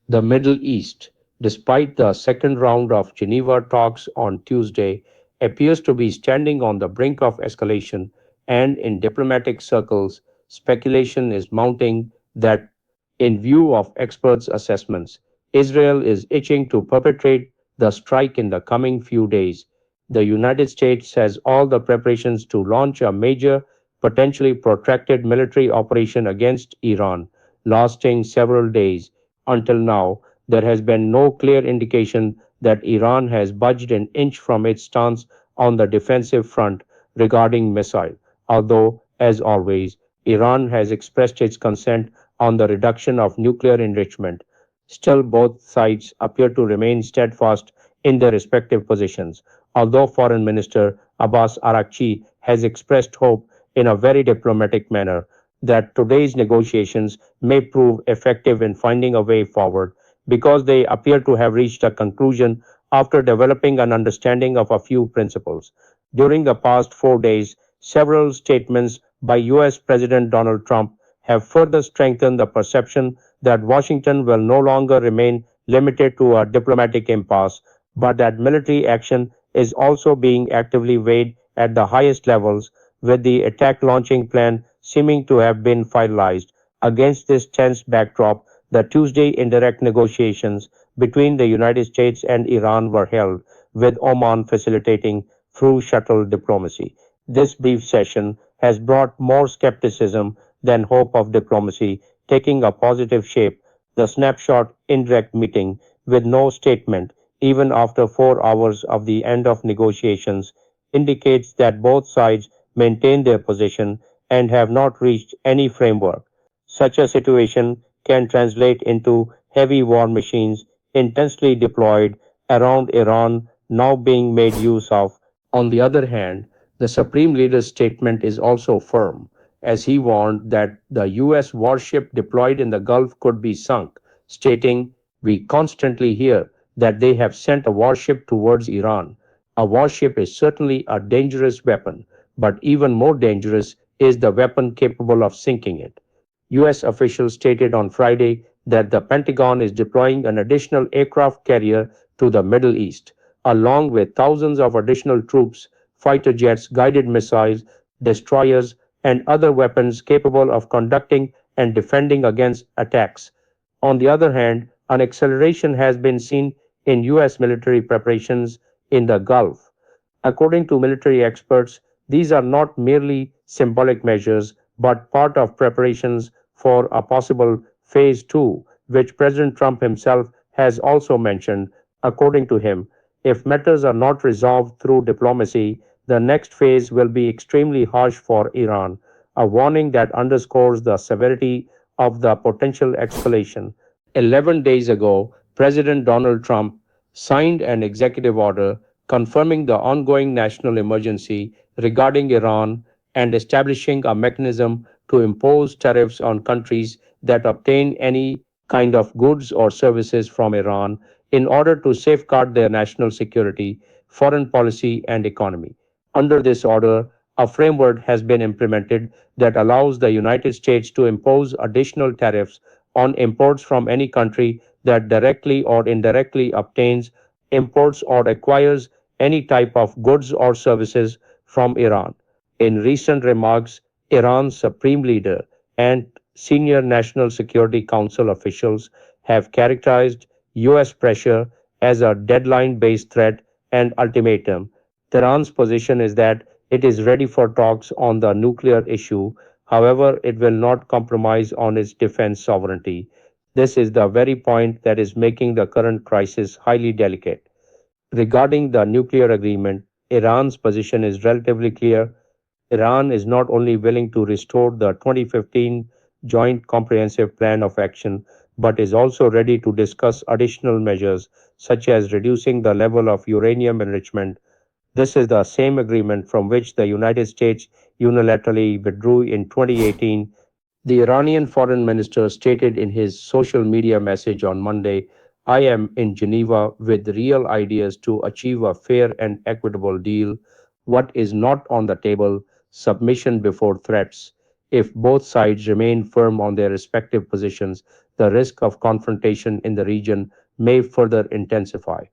The Middle East, despite the second round of Geneva talks on Tuesday, appears to be standing on the brink of escalation, and in diplomatic circles, speculation is mounting that, in view of experts' assessments, Israel is itching to perpetrate the strike in the coming few days. The United States has all the preparations to launch a major, potentially protracted military operation against Iran, lasting several days. Until now, there has been no clear indication that Iran has budged an inch from its stance on the defensive front regarding missile, although, as always, Iran has expressed its consent on the reduction of nuclear enrichment. Still, both sides appear to remain steadfast in their respective positions, although Foreign Minister Abbas Araghchi has expressed hope in a very diplomatic manner that today's negotiations may prove effective in finding a way forward because they appear to have reached a conclusion after developing an understanding of a few principles. During the past 4 days, several statements by US President Donald Trump have further strengthened the perception that Washington will no longer remain limited to a diplomatic impasse, but that military action is also being actively weighed at the highest levels, with the attack launching plan seeming to have been finalized. Against this tense backdrop, the Tuesday indirect negotiations between the United States and Iran were held, with Oman facilitating through shuttle diplomacy. This brief session has brought more skepticism than hope of diplomacy taking a positive shape. The snapshot indirect meeting, with no statement, even after 4 hours of the end of negotiations, indicates that both sides maintain their position and have not reached any framework. Such a situation can translate into heavy war machines intensely deployed around Iran now being made use of. On the other hand, the Supreme Leader's statement is also firm, as he warned that the US warship deployed in the Gulf could be sunk, stating, "We constantly hear that they have sent a warship towards Iran. A warship is certainly a dangerous weapon, but even more dangerous is the weapon capable of sinking it." US officials stated on Friday that the Pentagon is deploying an additional aircraft carrier to the Middle East, along with thousands of additional troops, fighter jets, guided missiles, destroyers, and other weapons capable of conducting and defending against attacks. On the other hand, an acceleration has been seen in US military preparations in the Gulf. According to military experts, these are not merely symbolic measures, but part of preparations for a possible phase two, which President Trump himself has also mentioned. According to him, if matters are not resolved through diplomacy, the next phase will be extremely harsh for Iran, a warning that underscores the severity of the potential escalation. 11 days ago, President Donald Trump signed an executive order confirming the ongoing national emergency regarding Iran and establishing a mechanism to impose tariffs on countries that obtain any kind of goods or services from Iran in order to safeguard their national security, foreign policy, and economy. Under this order, a framework has been implemented that allows the United States to impose additional tariffs on imports from any country that directly or indirectly obtains, imports, or acquires any type of goods or services from Iran. In recent remarks, Iran's supreme leader and senior National Security Council officials have characterized US pressure as a deadline based threat and ultimatum. Tehran's position is that it is ready for talks on the nuclear issue. However, it will not compromise on its defense sovereignty. This is the very point that is making the current crisis highly delicate. Regarding the nuclear agreement, Iran's position is relatively clear. Iran is not only willing to restore the 2015 Joint Comprehensive Plan of Action, but is also ready to discuss additional measures such as reducing the level of uranium enrichment. This is the same agreement from which the United States unilaterally withdrew in 2018. The Iranian foreign minister stated in his social media message on Monday, "I am in Geneva with real ideas to achieve a fair and equitable deal. What is not on the table, submission before threats." If both sides remain firm on their respective positions, the risk of confrontation in the region may further intensify.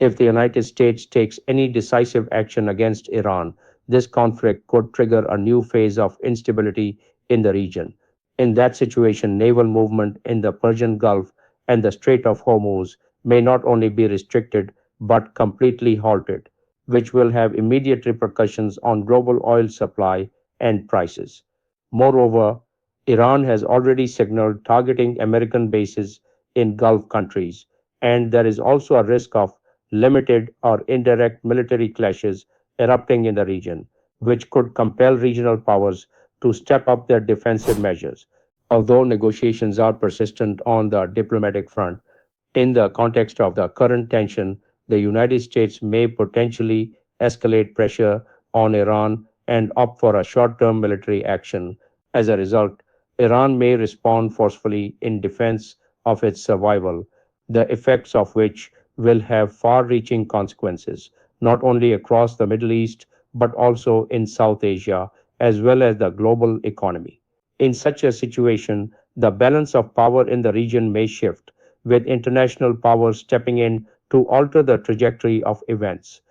If the United States takes any decisive action against Iran, this conflict could trigger a new phase of instability in the region. In that situation, naval movement in the Persian Gulf and the Strait of Hormuz may not only be restricted but completely halted, which will have immediate repercussions on global oil supply and prices. Moreover, Iran has already signaled targeting American bases in Gulf countries, and there is also a risk of limited or indirect military clashes erupting in the region, which could compel regional powers to step up their defensive measures. Although negotiations are persistent on the diplomatic front, in the context of the current tension, the United States may potentially escalate pressure on Iran and opt for a short term military action. As a result, Iran may respond forcefully in defense of its survival, the effects of which will have far reaching consequences, not only across the Middle East, but also in South Asia, as well as the global economy. In such a situation, the balance of power in the region may shift with international powers stepping in to alter the trajectory of events.